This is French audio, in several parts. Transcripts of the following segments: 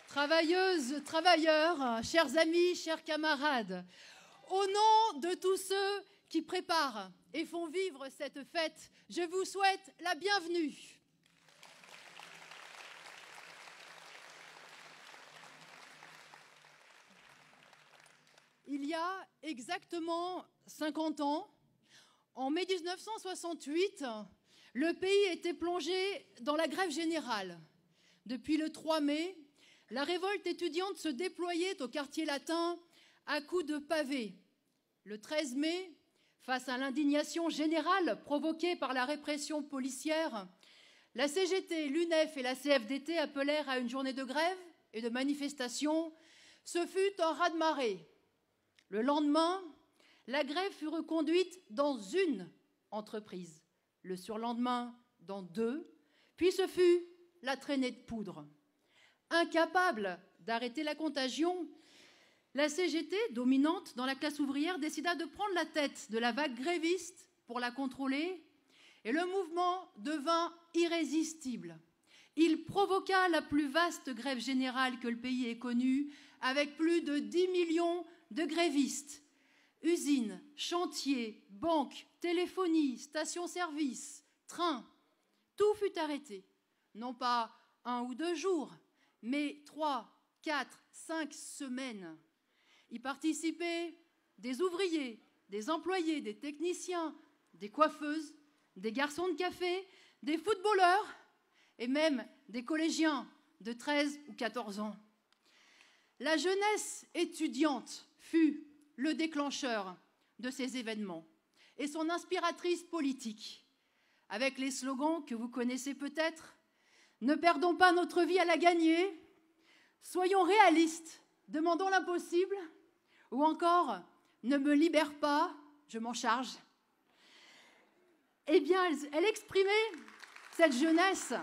Travailleuses, travailleurs, chers amis, chers camarades, au nom de tous ceux qui préparent et font vivre cette fête, je vous souhaite la bienvenue. Il y a exactement 50 ans, en mai 1968, le pays était plongé dans la grève générale. Depuis le 3 mai, la révolte étudiante se déployait au quartier latin à coups de pavés. Le 13 mai, face à l'indignation générale provoquée par la répression policière, la CGT, l'UNEF et la CFDT appelèrent à une journée de grève et de manifestation. Ce fut un raz-de-marée. Le lendemain, la grève fut reconduite dans une entreprise. Le surlendemain, dans 2, puis ce fut la traînée de poudre. Incapable d'arrêter la contagion, la CGT, dominante dans la classe ouvrière, décida de prendre la tête de la vague gréviste pour la contrôler, et le mouvement devint irrésistible. Il provoqua la plus vaste grève générale que le pays ait connue, avec plus de 10 millions de grévistes. Usines, chantiers, banques, téléphonie, stations-service, trains, tout fut arrêté. Non pas 1 ou 2 jours, mais 3, 4, 5 semaines. Y participaient des ouvriers, des employés, des techniciens, des coiffeuses, des garçons de café, des footballeurs et même des collégiens de 13 ou 14 ans. La jeunesse étudiante fut le déclencheur de ces événements et son inspiratrice politique, avec les slogans que vous connaissez peut-être. Ne perdons pas notre vie à la gagner, soyons réalistes, demandons l'impossible, ou encore ne me libère pas, je m'en charge. Eh bien, elle exprimait, cette jeunesse,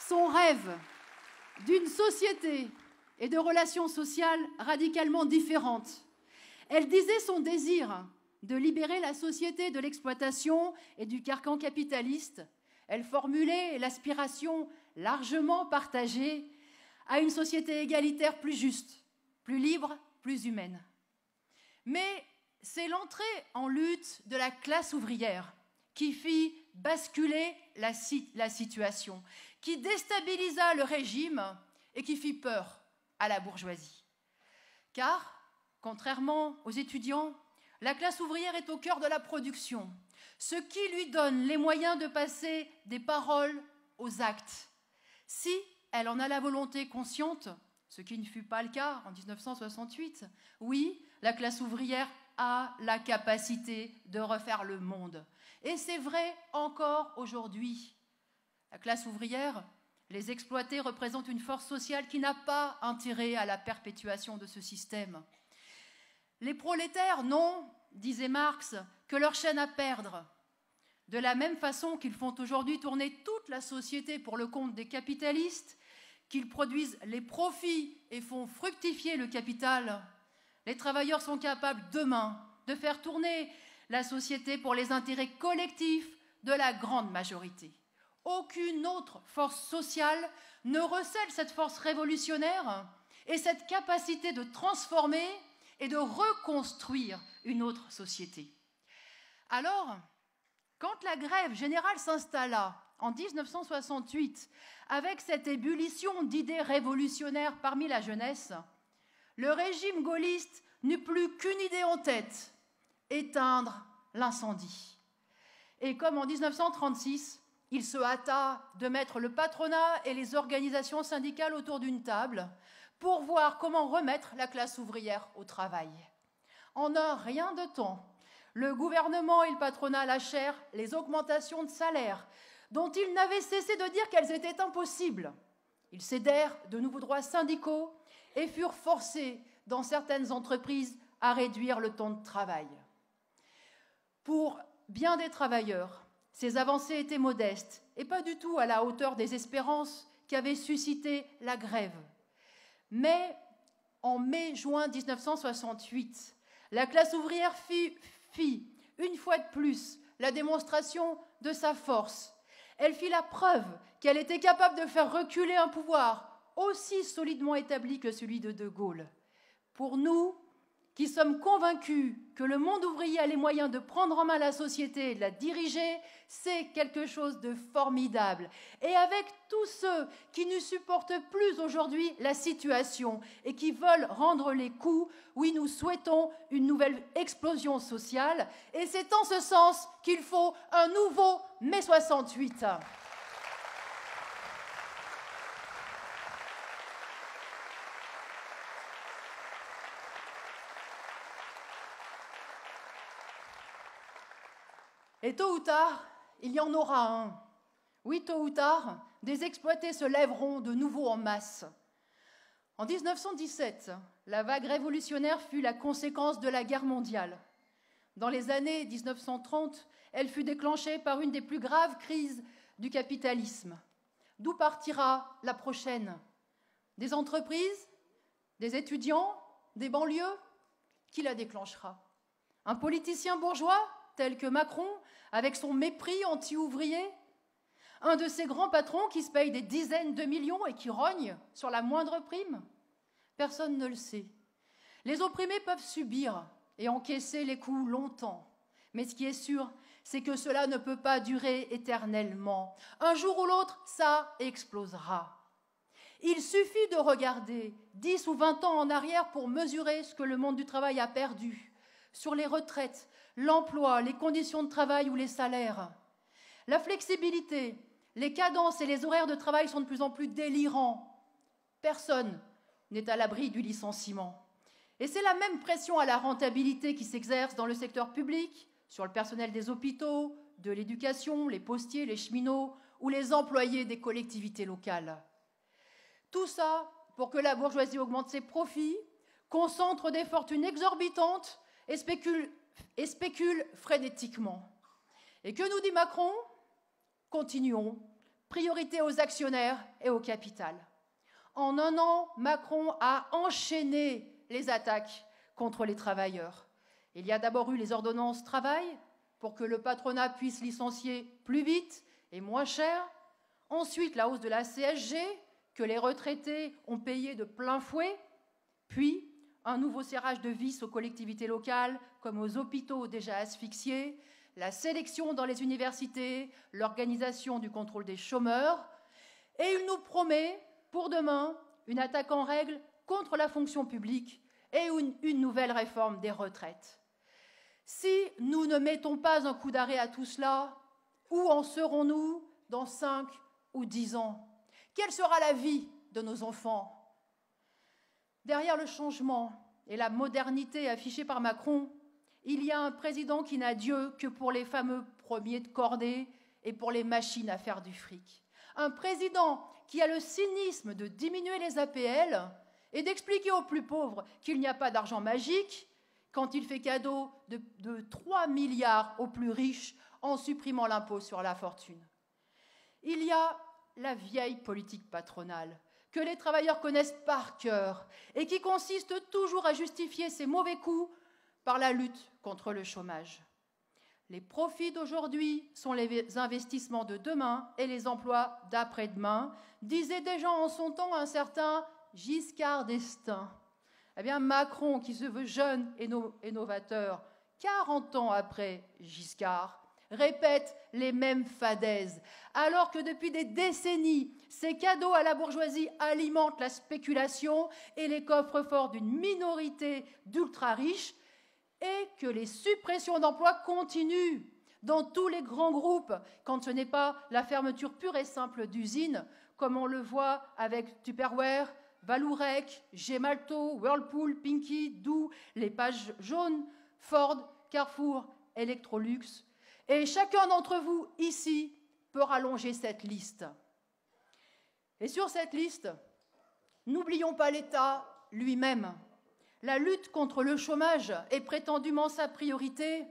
son rêve d'une société et de relations sociales radicalement différentes. Elle disait son désir de libérer la société de l'exploitation et du carcan capitaliste. Elle formulait l'aspiration largement partagée à une société égalitaire plus juste, plus libre, plus humaine. Mais c'est l'entrée en lutte de la classe ouvrière qui fit basculer la situation, qui déstabilisa le régime et qui fit peur à la bourgeoisie. Car, contrairement aux étudiants, la classe ouvrière est au cœur de la production, ce qui lui donne les moyens de passer des paroles aux actes. Si elle en a la volonté consciente, ce qui ne fut pas le cas en 1968, oui, la classe ouvrière a la capacité de refaire le monde. Et c'est vrai encore aujourd'hui. La classe ouvrière, les exploités représentent une force sociale qui n'a pas intérêt à la perpétuation de ce système. Les prolétaires n'ont, disait Marx, que leur chaîne à perdre. De la même façon qu'ils font aujourd'hui tourner toute la société pour le compte des capitalistes, qu'ils produisent les profits et font fructifier le capital, les travailleurs sont capables demain de faire tourner la société pour les intérêts collectifs de la grande majorité. Aucune autre force sociale ne recèle cette force révolutionnaire et cette capacité de transformer et de reconstruire une autre société. Alors, quand la grève générale s'installa en 1968, avec cette ébullition d'idées révolutionnaires parmi la jeunesse, le régime gaulliste n'eut plus qu'une idée en tête, éteindre l'incendie. Et comme en 1936, il se hâta de mettre le patronat et les organisations syndicales autour d'une table pour voir comment remettre la classe ouvrière au travail. En un rien de temps, le gouvernement et le patronat lâchèrent les augmentations de salaire dont ils n'avaient cessé de dire qu'elles étaient impossibles. Ils cédèrent de nouveaux droits syndicaux et furent forcés, dans certaines entreprises, à réduire le temps de travail. Pour bien des travailleurs, ces avancées étaient modestes et pas du tout à la hauteur des espérances qu'avait suscité la grève. Mais en mai-juin 1968, la classe ouvrière fit, une fois de plus, la démonstration de sa force. Elle fit la preuve qu'elle était capable de faire reculer un pouvoir aussi solidement établi que celui de De Gaulle. Pour nous, qui sommes convaincus que le monde ouvrier a les moyens de prendre en main la société et de la diriger, c'est quelque chose de formidable. Et avec tous ceux qui ne supportent plus aujourd'hui la situation et qui veulent rendre les coups, oui, nous souhaitons une nouvelle explosion sociale. Et c'est en ce sens qu'il faut un nouveau mai 68. Et tôt ou tard, il y en aura un. Oui, tôt ou tard, des exploités se lèveront de nouveau en masse. En 1917, la vague révolutionnaire fut la conséquence de la guerre mondiale. Dans les années 1930, elle fut déclenchée par une des plus graves crises du capitalisme. D'où partira la prochaine? Des entreprises? Des étudiants? Des banlieues? Qui la déclenchera? Un politicien bourgeois tel que Macron, avec son mépris anti-ouvrier? Un de ces grands patrons qui se payent des dizaines de millions et qui rognent sur la moindre prime? Personne ne le sait. Les opprimés peuvent subir et encaisser les coups longtemps. Mais ce qui est sûr, c'est que cela ne peut pas durer éternellement. Un jour ou l'autre, ça explosera. Il suffit de regarder 10 ou 20 ans en arrière pour mesurer ce que le monde du travail a perdu sur les retraites, l'emploi, les conditions de travail ou les salaires. La flexibilité, les cadences et les horaires de travail sont de plus en plus délirants. Personne n'est à l'abri du licenciement. Et c'est la même pression à la rentabilité qui s'exerce dans le secteur public, sur le personnel des hôpitaux, de l'éducation, les postiers, les cheminots ou les employés des collectivités locales. Tout ça pour que la bourgeoisie augmente ses profits, concentre des fortunes exorbitantes et spécule frénétiquement. Et que nous dit Macron? Continuons. Priorité aux actionnaires et au capital. En un an, Macron a enchaîné les attaques contre les travailleurs. Il y a d'abord eu les ordonnances travail pour que le patronat puisse licencier plus vite et moins cher. Ensuite, la hausse de la CSG que les retraités ont payé de plein fouet. Puis, un nouveau serrage de vis aux collectivités locales comme aux hôpitaux déjà asphyxiés, la sélection dans les universités, l'organisation du contrôle des chômeurs. Et il nous promet, pour demain, une attaque en règle contre la fonction publique et une nouvelle réforme des retraites. Si nous ne mettons pas un coup d'arrêt à tout cela, où en serons-nous dans 5 ou 10 ans? Quelle sera la vie de nos enfants? Derrière le changement et la modernité affichée par Macron, il y a un président qui n'a Dieu que pour les fameux premiers de cordée et pour les machines à faire du fric. Un président qui a le cynisme de diminuer les APL et d'expliquer aux plus pauvres qu'il n'y a pas d'argent magique quand il fait cadeau de 3 milliards aux plus riches en supprimant l'impôt sur la fortune. Il y a la vieille politique patronale que les travailleurs connaissent par cœur et qui consiste toujours à justifier ses mauvais coups par la lutte contre le chômage. Les profits d'aujourd'hui sont les investissements de demain et les emplois d'après-demain, disait déjà en son temps un certain Giscard d'Estaing. Eh bien, Macron, qui se veut jeune et novateur, 40 ans après Giscard, répète les mêmes fadaises, alors que depuis des décennies, ces cadeaux à la bourgeoisie alimentent la spéculation et les coffres-forts d'une minorité d'ultra-riches, et que les suppressions d'emplois continuent dans tous les grands groupes, quand ce n'est pas la fermeture pure et simple d'usines, comme on le voit avec Tupperware, Vallourec, Gemalto, Whirlpool, Pinky, Doux, les pages jaunes, Ford, Carrefour, Electrolux. Et chacun d'entre vous, ici, peut rallonger cette liste. Et sur cette liste, n'oublions pas l'État lui-même. La lutte contre le chômage est prétendument sa priorité,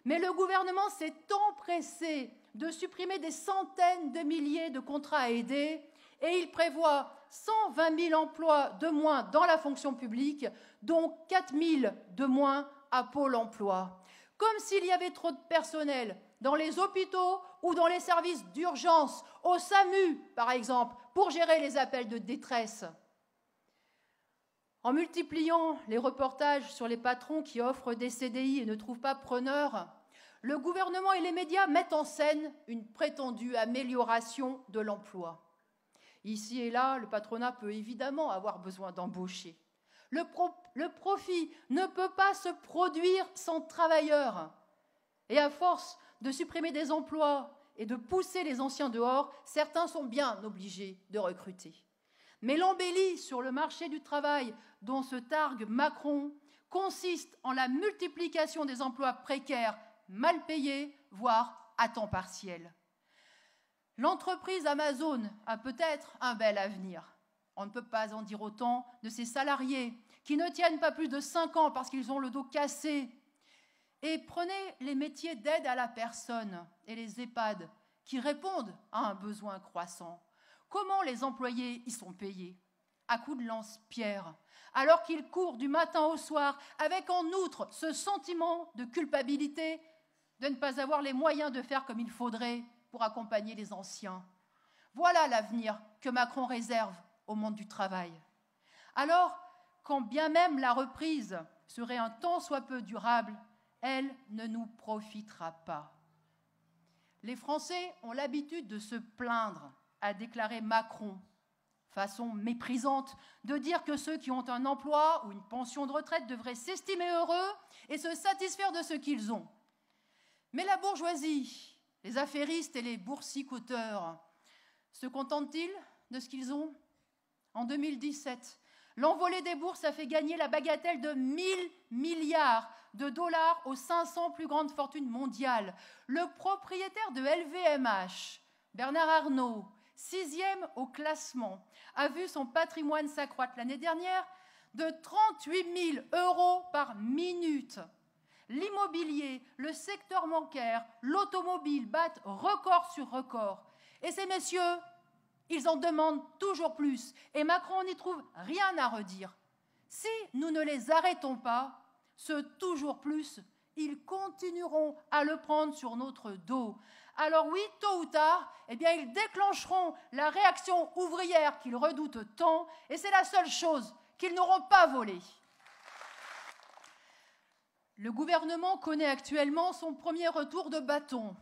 mais le gouvernement s'est empressé de supprimer des centaines de milliers de contrats aidés et il prévoit 120 000 emplois de moins dans la fonction publique, dont 4 000 de moins à Pôle emploi. Comme s'il y avait trop de personnel dans les hôpitaux ou dans les services d'urgence, au SAMU par exemple, pour gérer les appels de détresse. En multipliant les reportages sur les patrons qui offrent des CDI et ne trouvent pas preneurs, le gouvernement et les médias mettent en scène une prétendue amélioration de l'emploi. Ici et là, le patronat peut évidemment avoir besoin d'embaucher. Le profit ne peut pas se produire sans travailleurs. Et à force de supprimer des emplois et de pousser les anciens dehors, certains sont bien obligés de recruter. Mais l'embellie sur le marché du travail dont se targue Macron consiste en la multiplication des emplois précaires, mal payés, voire à temps partiel. L'entreprise Amazon a peut-être un bel avenir. On ne peut pas en dire autant de ses salariés qui ne tiennent pas plus de 5 ans parce qu'ils ont le dos cassé. Et prenez les métiers d'aide à la personne et les EHPAD qui répondent à un besoin croissant. Comment les employés y sont payés? À coups de lance-pierre, alors qu'ils courent du matin au soir avec en outre ce sentiment de culpabilité de ne pas avoir les moyens de faire comme il faudrait pour accompagner les anciens. Voilà l'avenir que Macron réserve au monde du travail. Alors, quand bien même la reprise serait un tant soit peu durable, elle ne nous profitera pas. Les Français ont l'habitude de se plaindre, a déclaré Macron, façon méprisante de dire que ceux qui ont un emploi ou une pension de retraite devraient s'estimer heureux et se satisfaire de ce qu'ils ont. Mais la bourgeoisie, les affairistes et les boursicoteurs se contentent-ils de ce qu'ils ont? En 2017, l'envolée des bourses a fait gagner la bagatelle de 1000 milliards de dollars aux 500 plus grandes fortunes mondiales. Le propriétaire de LVMH, Bernard Arnault, 6e au classement, a vu son patrimoine s'accroître l'année dernière de 38 000 € par minute. L'immobilier, le secteur bancaire, l'automobile battent record sur record. Et ces messieurs, ils en demandent toujours plus. Et Macron n'y trouve rien à redire. Si nous ne les arrêtons pas, ce toujours plus, ils continueront à le prendre sur notre dos. Alors oui, tôt ou tard, eh bien, ils déclencheront la réaction ouvrière qu'ils redoutent tant, et c'est la seule chose qu'ils n'auront pas volée. Le gouvernement connaît actuellement son premier retour de bâton,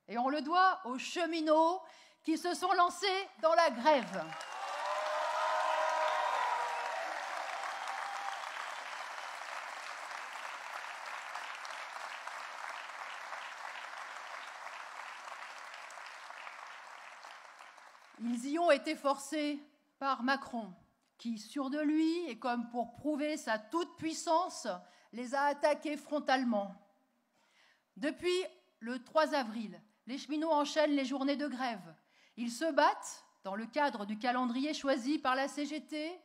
et on le doit aux cheminots qui se sont lancés dans la grève. Ils y ont été forcés par Macron, qui, sûr de lui, et comme pour prouver sa toute-puissance, les a attaqués frontalement. Depuis le 3 avril, les cheminots enchaînent les journées de grève. Ils se battent dans le cadre du calendrier choisi par la CGT,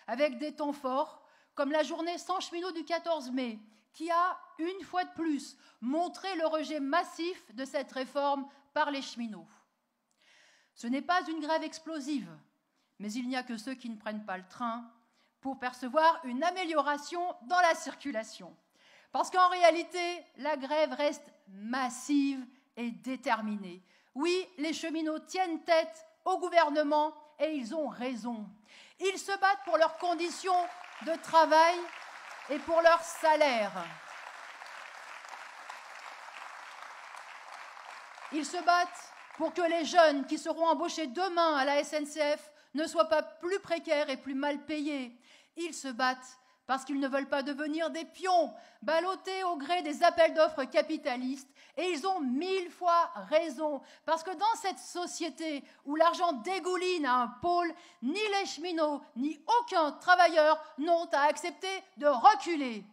avec des temps forts, comme la journée sans cheminots du 14 mai, qui a, une fois de plus, montré le rejet massif de cette réforme par les cheminots. Ce n'est pas une grève explosive, mais il n'y a que ceux qui ne prennent pas le train pour percevoir une amélioration dans la circulation. Parce qu'en réalité, la grève reste massive et déterminée. Oui, les cheminots tiennent tête au gouvernement et ils ont raison. Ils se battent pour leurs conditions de travail et pour leur salaire. Ils se battent pour que les jeunes qui seront embauchés demain à la SNCF ne soient pas plus précaires et plus mal payés. Ils se battent parce qu'ils ne veulent pas devenir des pions, ballottés au gré des appels d'offres capitalistes. Et ils ont 1000 fois raison, parce que dans cette société où l'argent dégouline à un pôle, ni les cheminots, ni aucun travailleur n'ont à accepter de reculer.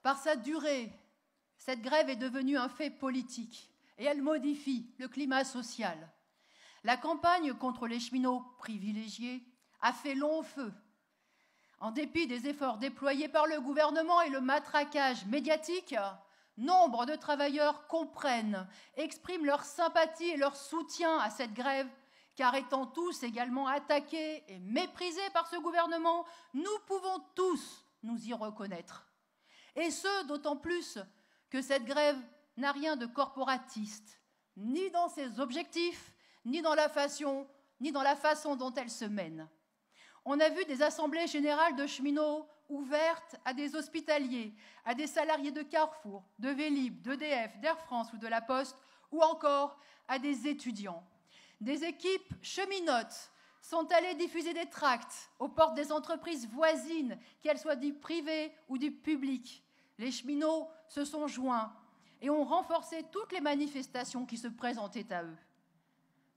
Par sa durée, cette grève est devenue un fait politique et elle modifie le climat social. La campagne contre les cheminots privilégiés a fait long feu. En dépit des efforts déployés par le gouvernement et le matraquage médiatique, nombre de travailleurs comprennent, expriment leur sympathie et leur soutien à cette grève car étant tous également attaqués et méprisés par ce gouvernement, nous pouvons tous nous y reconnaître. Et ce, d'autant plus que cette grève n'a rien de corporatiste, ni dans ses objectifs, ni dans la façon dont elle se mène. On a vu des assemblées générales de cheminots ouvertes à des hospitaliers, à des salariés de Carrefour, de Vélib, d'EDF, d'Air France ou de La Poste, ou encore à des étudiants. Des équipes cheminotes sont allées diffuser des tracts aux portes des entreprises voisines, qu'elles soient du privé ou du public. Les cheminots se sont joints et ont renforcé toutes les manifestations qui se présentaient à eux.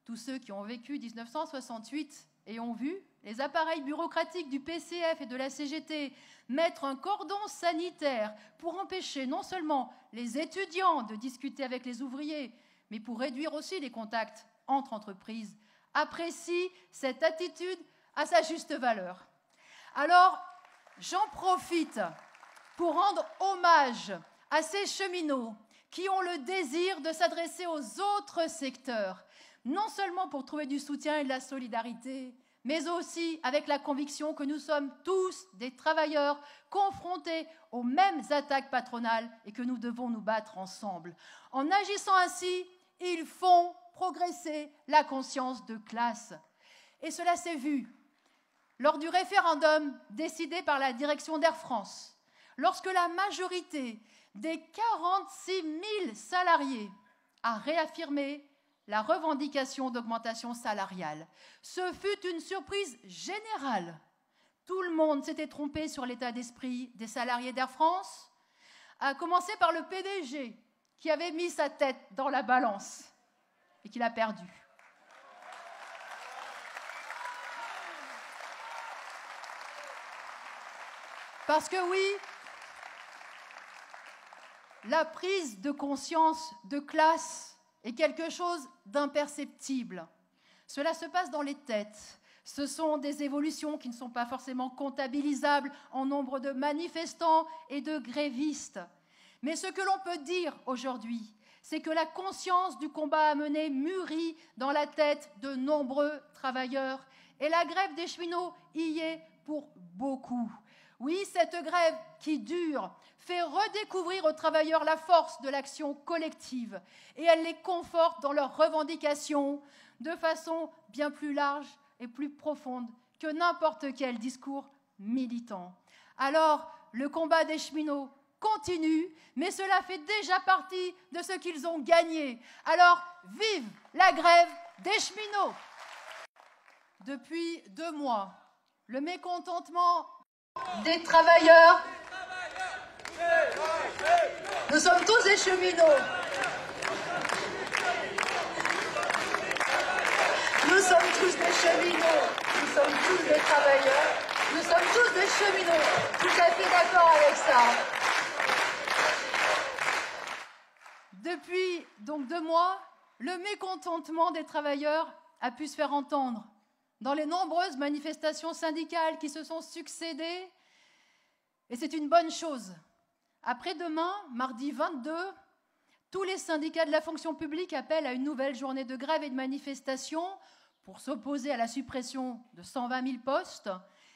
Tous ceux qui ont vécu 1968 et ont vu les appareils bureaucratiques du PCF et de la CGT mettre un cordon sanitaire pour empêcher non seulement les étudiants de discuter avec les ouvriers, mais pour réduire aussi les contacts entre entreprises, apprécient cette attitude à sa juste valeur. Alors, j'en profite pour rendre hommage à ces cheminots qui ont le désir de s'adresser aux autres secteurs, non seulement pour trouver du soutien et de la solidarité, mais aussi avec la conviction que nous sommes tous des travailleurs confrontés aux mêmes attaques patronales et que nous devons nous battre ensemble. En agissant ainsi, ils font progresser la conscience de classe. Et cela s'est vu lors du référendum décidé par la direction d'Air France, lorsque la majorité des 46 000 salariés a réaffirmé la revendication d'augmentation salariale. Ce fut une surprise générale. Tout le monde s'était trompé sur l'état d'esprit des salariés d'Air France, à commencer par le PDG, qui avait mis sa tête dans la balance et qui l'a perdu. Parce que oui, la prise de conscience de classe est quelque chose d'imperceptible. Cela se passe dans les têtes. Ce sont des évolutions qui ne sont pas forcément comptabilisables en nombre de manifestants et de grévistes. Mais ce que l'on peut dire aujourd'hui, c'est que la conscience du combat à mener mûrit dans la tête de nombreux travailleurs. Et la grève des cheminots y est pour beaucoup. Oui, cette grève qui dure fait redécouvrir aux travailleurs la force de l'action collective et elle les conforte dans leurs revendications de façon bien plus large et plus profonde que n'importe quel discours militant. Alors, le combat des cheminots continue, mais cela fait déjà partie de ce qu'ils ont gagné. Alors, vive la grève des cheminots! Depuis 2 mois, le mécontentement des travailleurs. Nous sommes tous des cheminots. Nous sommes tous des cheminots. Nous sommes tous des travailleurs. Nous sommes tous des cheminots. Tout à fait d'accord avec ça. Depuis donc 2 mois, le mécontentement des travailleurs a pu se faire entendre dans les nombreuses manifestations syndicales qui se sont succédées. Et c'est une bonne chose. Après-demain, mardi 22, tous les syndicats de la fonction publique appellent à une nouvelle journée de grève et de manifestation pour s'opposer à la suppression de 120 000 postes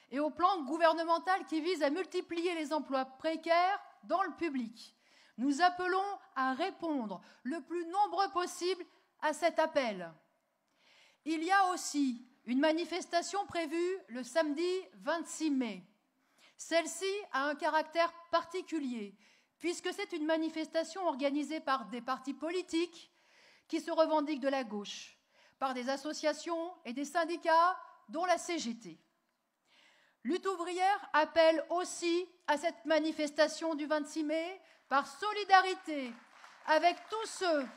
et au plan gouvernemental qui vise à multiplier les emplois précaires dans le public. Nous appelons à répondre le plus nombreux possible à cet appel. Il y a aussi une manifestation prévue le samedi 26 mai. Celle-ci a un caractère particulier, puisque c'est une manifestation organisée par des partis politiques qui se revendiquent de la gauche, par des associations et des syndicats, dont la CGT. Lutte ouvrière appelle aussi à cette manifestation du 26 mai par solidarité avec tous ceux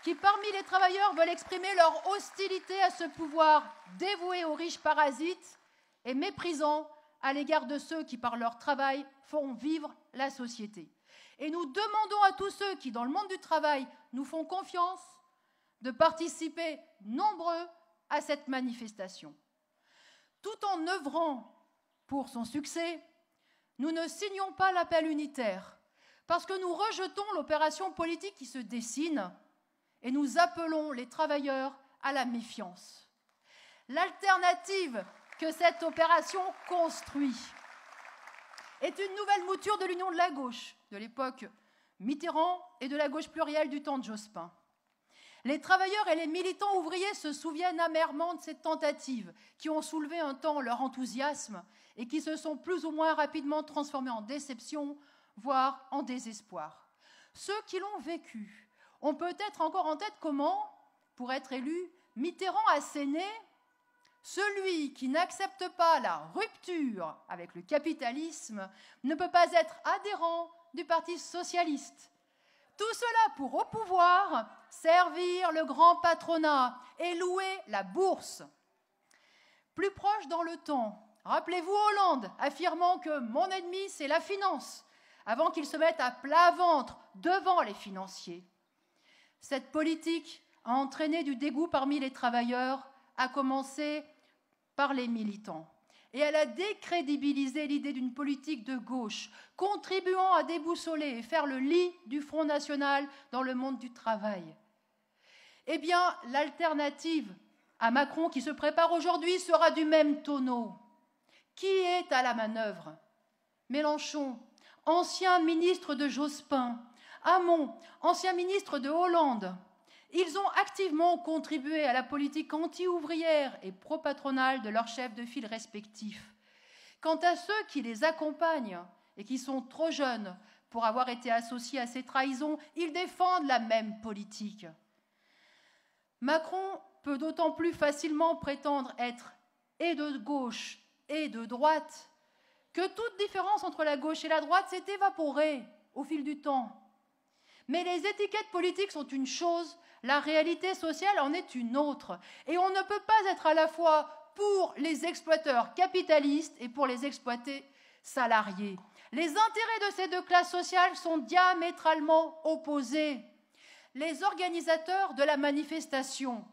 qui, parmi les travailleurs, veulent exprimer leur hostilité à ce pouvoir dévoué aux riches parasites et méprisant à l'égard de ceux qui, par leur travail, font vivre la société. Et nous demandons à tous ceux qui, dans le monde du travail, nous font confiance, de participer nombreux à cette manifestation. Tout en œuvrant pour son succès, nous ne signons pas l'appel unitaire, parce que nous rejetons l'opération politique qui se dessine et nous appelons les travailleurs à la méfiance. L'alternative que cette opération construit est une nouvelle mouture de l'union de la gauche, de l'époque Mitterrand et de la gauche plurielle du temps de Jospin. Les travailleurs et les militants ouvriers se souviennent amèrement de ces tentatives qui ont soulevé un temps leur enthousiasme et qui se sont plus ou moins rapidement transformées en déception, voire en désespoir. Ceux qui l'ont vécu ont peut-être encore en tête comment, pour être élu, Mitterrand a asséné « Celui qui n'accepte pas la rupture avec le capitalisme ne peut pas être adhérent du Parti socialiste. » Tout cela pour, au pouvoir, servir le grand patronat et louer la bourse. Plus proche dans le temps, rappelez-vous Hollande affirmant que « mon ennemi, c'est la finance », avant qu'il se mette à plat ventre devant les financiers. Cette politique a entraîné du dégoût parmi les travailleurs, à commencer par les militants. Et elle a décrédibilisé l'idée d'une politique de gauche, contribuant à déboussoler et faire le lit du Front National dans le monde du travail. Eh bien, l'alternative à Macron qui se prépare aujourd'hui sera du même tonneau. Qui est à la manœuvre? Mélenchon, ancien ministre de Jospin, Hamon, ancien ministre de Hollande. Ils ont activement contribué à la politique anti-ouvrière et pro-patronale de leurs chefs de file respectifs. Quant à ceux qui les accompagnent et qui sont trop jeunes pour avoir été associés à ces trahisons, ils défendent la même politique. Macron peut d'autant plus facilement prétendre être et de gauche et de droite que toute différence entre la gauche et la droite s'est évaporée au fil du temps. Mais les étiquettes politiques sont une chose, la réalité sociale en est une autre. Et on ne peut pas être à la fois pour les exploiteurs capitalistes et pour les exploités salariés. Les intérêts de ces deux classes sociales sont diamétralement opposés. Les organisateurs de la manifestation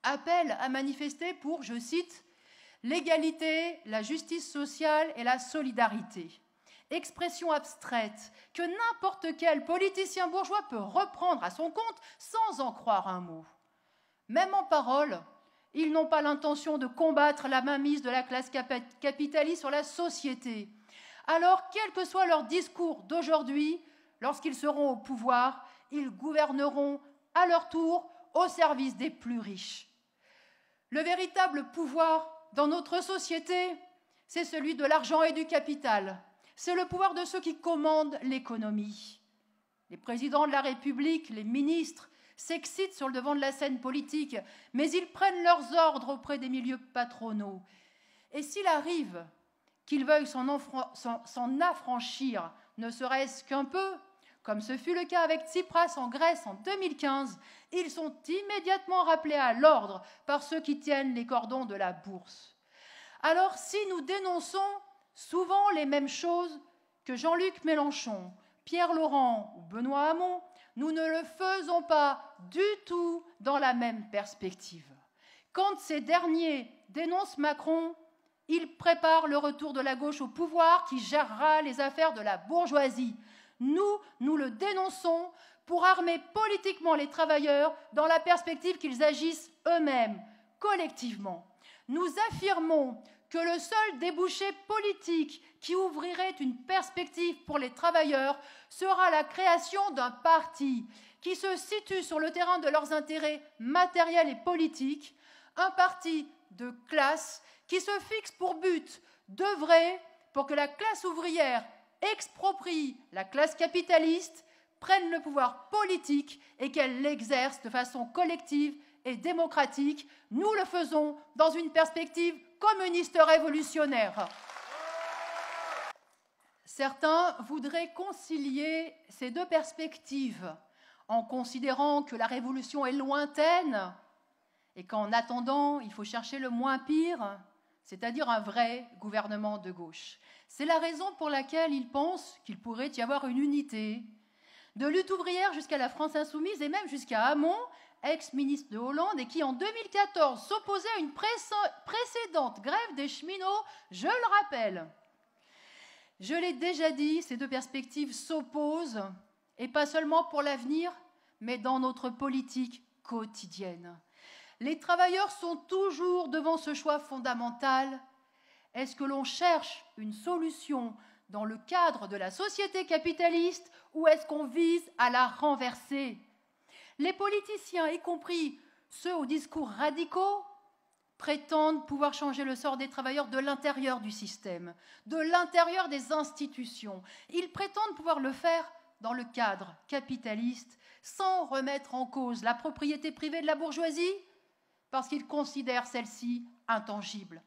appellent à manifester pour, je cite, « l'égalité, la justice sociale et la solidarité ». Expression abstraite que n'importe quel politicien bourgeois peut reprendre à son compte sans en croire un mot. Même en parole, ils n'ont pas l'intention de combattre la mainmise de la classe capitaliste sur la société. Alors, quel que soit leur discours d'aujourd'hui, lorsqu'ils seront au pouvoir, ils gouverneront à leur tour au service des plus riches. Le véritable pouvoir dans notre société, c'est celui de l'argent et du capital. C'est le pouvoir de ceux qui commandent l'économie. Les présidents de la République, les ministres, s'excitent sur le devant de la scène politique, mais ils prennent leurs ordres auprès des milieux patronaux. Et s'il arrive qu'ils veuillent s'en affranchir, ne serait-ce qu'un peu, comme ce fut le cas avec Tsipras en Grèce en 2015, ils sont immédiatement rappelés à l'ordre par ceux qui tiennent les cordons de la bourse. Alors si nous dénonçons souvent les mêmes choses que Jean-Luc Mélenchon, Pierre Laurent ou Benoît Hamon, nous ne le faisons pas du tout dans la même perspective. Quand ces derniers dénoncent Macron, ils préparent le retour de la gauche au pouvoir qui gérera les affaires de la bourgeoisie. Nous le dénonçons pour armer politiquement les travailleurs dans la perspective qu'ils agissent eux-mêmes, collectivement. Nous affirmons que le seul débouché politique qui ouvrirait une perspective pour les travailleurs sera la création d'un parti qui se situe sur le terrain de leurs intérêts matériels et politiques, un parti de classe qui se fixe pour but d'œuvrer pour que la classe ouvrière exproprie la classe capitaliste, prenne le pouvoir politique et qu'elle l'exerce de façon collective et démocratique. Nous le faisons dans une perspective communiste révolutionnaire. Certains voudraient concilier ces deux perspectives en considérant que la révolution est lointaine et qu'en attendant, il faut chercher le moins pire, c'est-à-dire un vrai gouvernement de gauche. C'est la raison pour laquelle ils pensent qu'il pourrait y avoir une unité, de lutte ouvrière jusqu'à la France insoumise et même jusqu'à Hamon, ex-ministre de Hollande, et qui en 2014 s'opposait à une précédente grève des cheminots, je le rappelle. Je l'ai déjà dit, ces deux perspectives s'opposent, et pas seulement pour l'avenir, mais dans notre politique quotidienne. Les travailleurs sont toujours devant ce choix fondamental. Est-ce que l'on cherche une solution dans le cadre de la société capitaliste ou est-ce qu'on vise à la renverser? Les politiciens, y compris ceux aux discours radicaux, prétendent pouvoir changer le sort des travailleurs de l'intérieur du système, de l'intérieur des institutions. Ils prétendent pouvoir le faire dans le cadre capitaliste sans remettre en cause la propriété privée de la bourgeoisie parce qu'ils considèrent celle-ci intangible.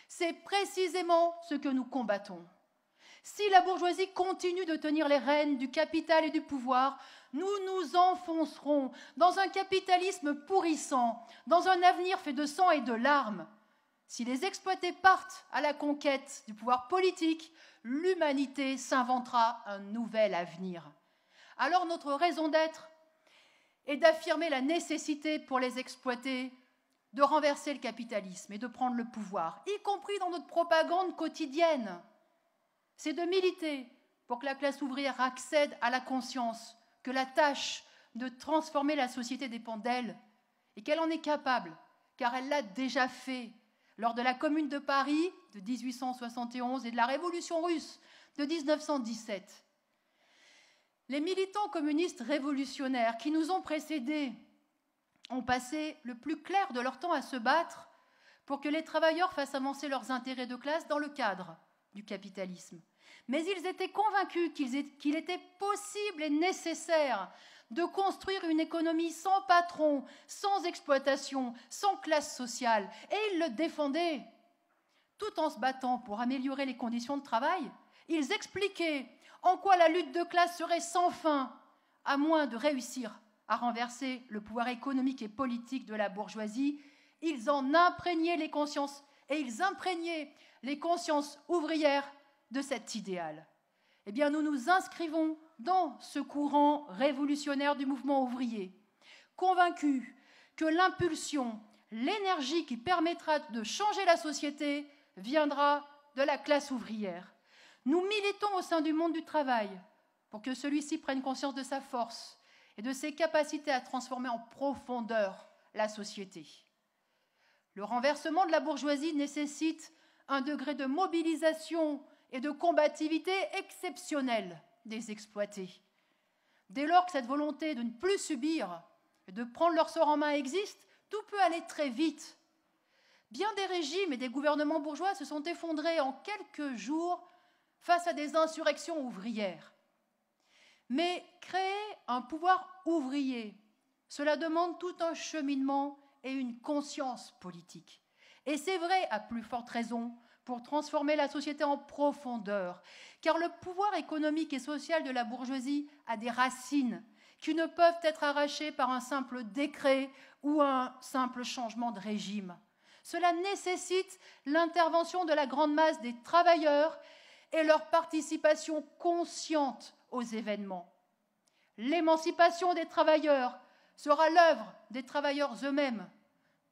C'est précisément ce que nous combattons. Si la bourgeoisie continue de tenir les rênes du capital et du pouvoir, nous nous enfoncerons dans un capitalisme pourrissant, dans un avenir fait de sang et de larmes. Si les exploités partent à la conquête du pouvoir politique, l'humanité s'inventera un nouvel avenir. Alors notre raison d'être est d'affirmer la nécessité pour les exploités de renverser le capitalisme et de prendre le pouvoir, y compris dans notre propagande quotidienne. C'est de militer pour que la classe ouvrière accède à la conscience que la tâche de transformer la société dépend d'elle et qu'elle en est capable, car elle l'a déjà fait lors de la Commune de Paris de 1871 et de la Révolution russe de 1917. Les militants communistes révolutionnaires qui nous ont précédés ont passé le plus clair de leur temps à se battre pour que les travailleurs fassent avancer leurs intérêts de classe dans le cadre du capitalisme. Mais ils étaient convaincus qu'il était possible et nécessaire de construire une économie sans patron, sans exploitation, sans classe sociale. Et ils le défendaient. Tout en se battant pour améliorer les conditions de travail, ils expliquaient en quoi la lutte de classe serait sans fin, à moins de réussir à renverser le pouvoir économique et politique de la bourgeoisie. Ils en imprégnaient les consciences et ils imprégnaient les consciences ouvrières de cet idéal. Eh bien, nous nous inscrivons dans ce courant révolutionnaire du mouvement ouvrier, convaincus que l'impulsion, l'énergie qui permettra de changer la société viendra de la classe ouvrière. Nous militons au sein du monde du travail pour que celui-ci prenne conscience de sa force et de ses capacités à transformer en profondeur la société. Le renversement de la bourgeoisie nécessite un degré de mobilisation et de combativité exceptionnel des exploités. Dès lors que cette volonté de ne plus subir et de prendre leur sort en main existe, tout peut aller très vite. Bien des régimes et des gouvernements bourgeois se sont effondrés en quelques jours face à des insurrections ouvrières. Mais créer un pouvoir ouvrier, cela demande tout un cheminement et une conscience politique. Et c'est vrai, à plus forte raison, pour transformer la société en profondeur, car le pouvoir économique et social de la bourgeoisie a des racines qui ne peuvent être arrachées par un simple décret ou un simple changement de régime. Cela nécessite l'intervention de la grande masse des travailleurs et leur participation consciente aux événements. L'émancipation des travailleurs sera l'œuvre des travailleurs eux-mêmes,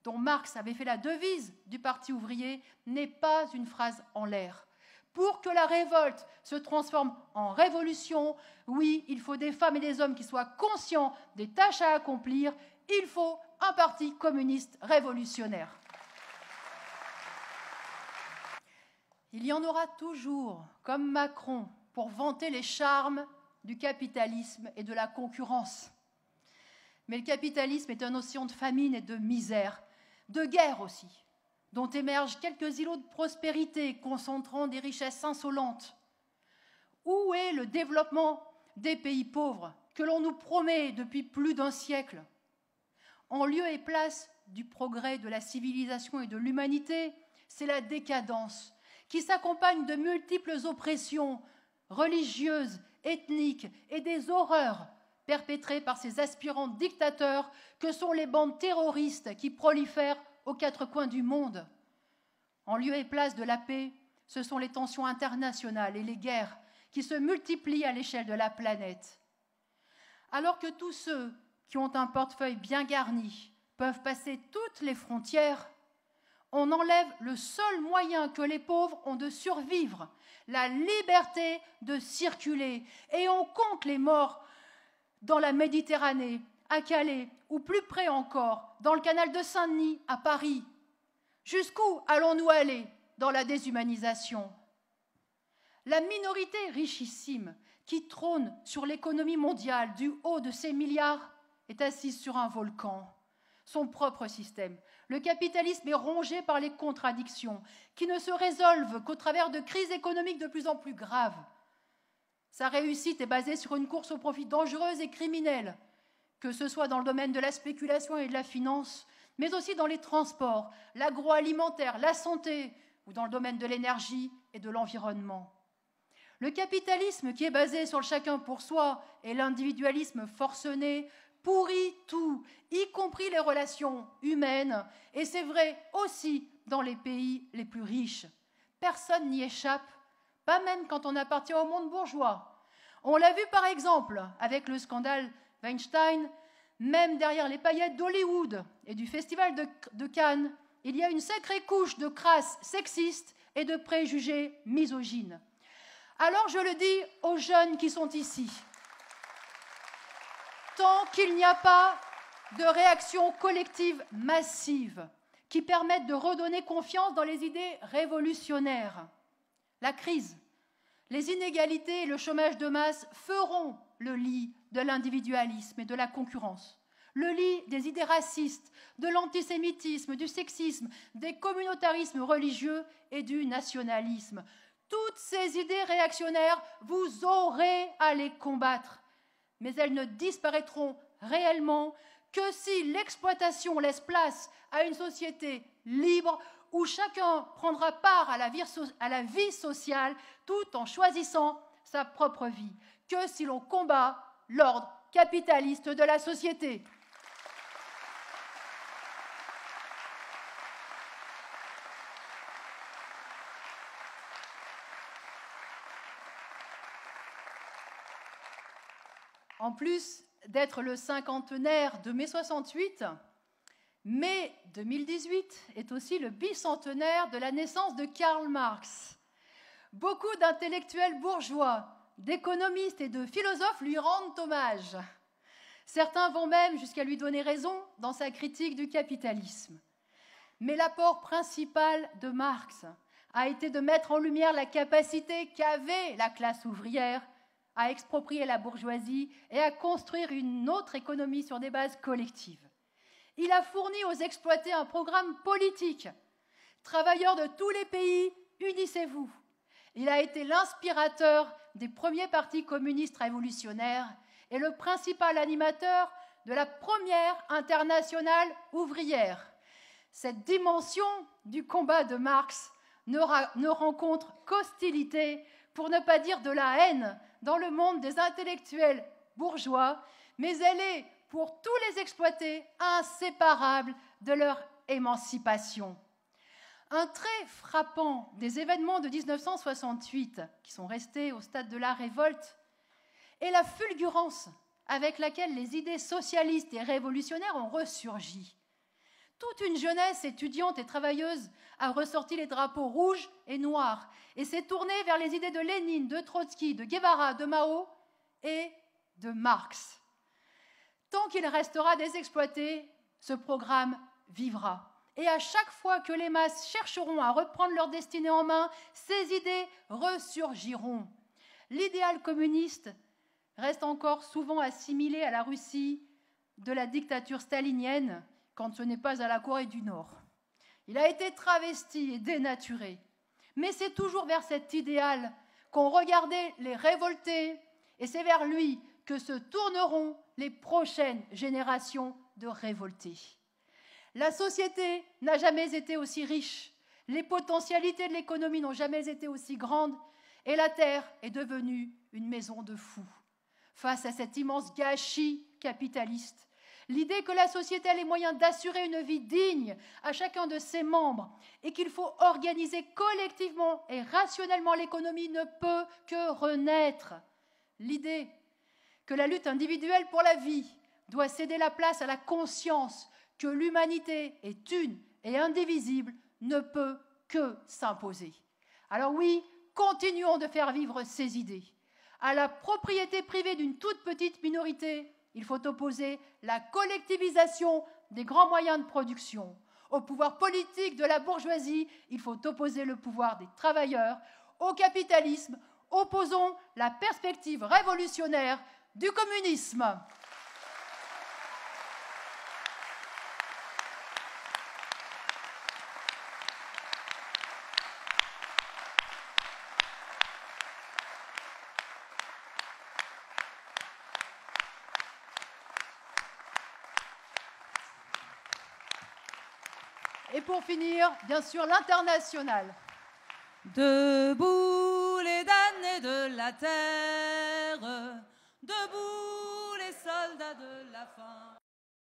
dont Marx avait fait la devise du Parti ouvrier, n'est pas une phrase en l'air. Pour que la révolte se transforme en révolution, oui, il faut des femmes et des hommes qui soient conscients des tâches à accomplir. Il faut un parti communiste révolutionnaire. Il y en aura toujours, comme Macron, pour vanter les charmes du capitalisme et de la concurrence. Mais le capitalisme est un océan de famine et de misère, de guerre aussi, dont émergent quelques îlots de prospérité concentrant des richesses insolentes. Où est le développement des pays pauvres que l'on nous promet depuis plus d'un siècle? En lieu et place du progrès de la civilisation et de l'humanité, c'est la décadence qui s'accompagne de multiples oppressions religieuses, ethniques et des horreurs perpétrées par ces aspirants dictateurs que sont les bandes terroristes qui prolifèrent aux quatre coins du monde. En lieu et place de la paix, ce sont les tensions internationales et les guerres qui se multiplient à l'échelle de la planète. Alors que tous ceux qui ont un portefeuille bien garni peuvent passer toutes les frontières, on enlève le seul moyen que les pauvres ont de survivre, la liberté de circuler, et on compte les morts dans la Méditerranée, à Calais, ou plus près encore, dans le canal de Saint-Denis, à Paris. Jusqu'où allons-nous aller dans la déshumanisation? La minorité richissime qui trône sur l'économie mondiale du haut de ses milliards est assise sur un volcan, son propre système. Le capitalisme est rongé par les contradictions qui ne se résolvent qu'au travers de crises économiques de plus en plus graves. Sa réussite est basée sur une course au profit dangereuse et criminelle, que ce soit dans le domaine de la spéculation et de la finance, mais aussi dans les transports, l'agroalimentaire, la santé, ou dans le domaine de l'énergie et de l'environnement. Le capitalisme qui est basé sur le chacun pour soi et l'individualisme forcené pourrit tout, y compris les relations humaines, et c'est vrai aussi dans les pays les plus riches. Personne n'y échappe, pas même quand on appartient au monde bourgeois. On l'a vu par exemple avec le scandale Weinstein, même derrière les paillettes d'Hollywood et du Festival de Cannes, il y a une sacrée couche de crasse sexiste et de préjugés misogynes. Alors je le dis aux jeunes qui sont ici, tant qu'il n'y a pas de réaction collective massive qui permette de redonner confiance dans les idées révolutionnaires, la crise, les inégalités et le chômage de masse feront le lit de l'individualisme et de la concurrence, le lit des idées racistes, de l'antisémitisme, du sexisme, des communautarismes religieux et du nationalisme. Toutes ces idées réactionnaires, vous aurez à les combattre, mais elles ne disparaîtront réellement que si l'exploitation laisse place à une société libre où chacun prendra part à la vie sociale tout en choisissant sa propre vie, que si l'on combat l'ordre capitaliste de la société. En plus d'être le cinquantenaire de mai 68, mai 2018 est aussi le bicentenaire de la naissance de Karl Marx. Beaucoup d'intellectuels bourgeois, d'économistes et de philosophes lui rendent hommage. Certains vont même jusqu'à lui donner raison dans sa critique du capitalisme. Mais l'apport principal de Marx a été de mettre en lumière la capacité qu'avait la classe ouvrière à exproprier la bourgeoisie et à construire une autre économie sur des bases collectives. Il a fourni aux exploités un programme politique. Travailleurs de tous les pays, unissez-vous. Il a été l'inspirateur des premiers partis communistes révolutionnaires et le principal animateur de la première internationale ouvrière. Cette dimension du combat de Marx ne rencontre qu'hostilité, pour ne pas dire de la haine, dans le monde des intellectuels bourgeois, mais elle est, pour tous les exploités, inséparable de leur émancipation. Un trait frappant des événements de 1968, qui sont restés au stade de la révolte, est la fulgurance avec laquelle les idées socialistes et révolutionnaires ont ressurgi. Toute une jeunesse étudiante et travailleuse a ressorti les drapeaux rouges et noirs et s'est tournée vers les idées de Lénine, de Trotsky, de Guevara, de Mao et de Marx. Tant qu'il restera des exploités, ce programme vivra. Et à chaque fois que les masses chercheront à reprendre leur destinée en main, ces idées ressurgiront. L'idéal communiste reste encore souvent assimilé à la Russie de la dictature stalinienne, quand ce n'est pas à la Corée du Nord. Il a été travesti et dénaturé. Mais c'est toujours vers cet idéal qu'ont regardé les révoltés, et c'est vers lui que se tourneront les prochaines générations de révoltés. La société n'a jamais été aussi riche, les potentialités de l'économie n'ont jamais été aussi grandes, et la Terre est devenue une maison de fous. Face à cet immense gâchis capitaliste, l'idée que la société a les moyens d'assurer une vie digne à chacun de ses membres et qu'il faut organiser collectivement et rationnellement l'économie ne peut que renaître. L'idée que la lutte individuelle pour la vie doit céder la place à la conscience que l'humanité est une et indivisible ne peut que s'imposer. Alors oui, continuons de faire vivre ces idées. À la propriété privée d'une toute petite minorité, il faut opposer la collectivisation des grands moyens de production. Au pouvoir politique de la bourgeoisie, il faut opposer le pouvoir des travailleurs. Au capitalisme, opposons la perspective révolutionnaire du communisme. Et pour finir, bien sûr, l'international. Debout les damnés de la terre, debout les soldats de la faim.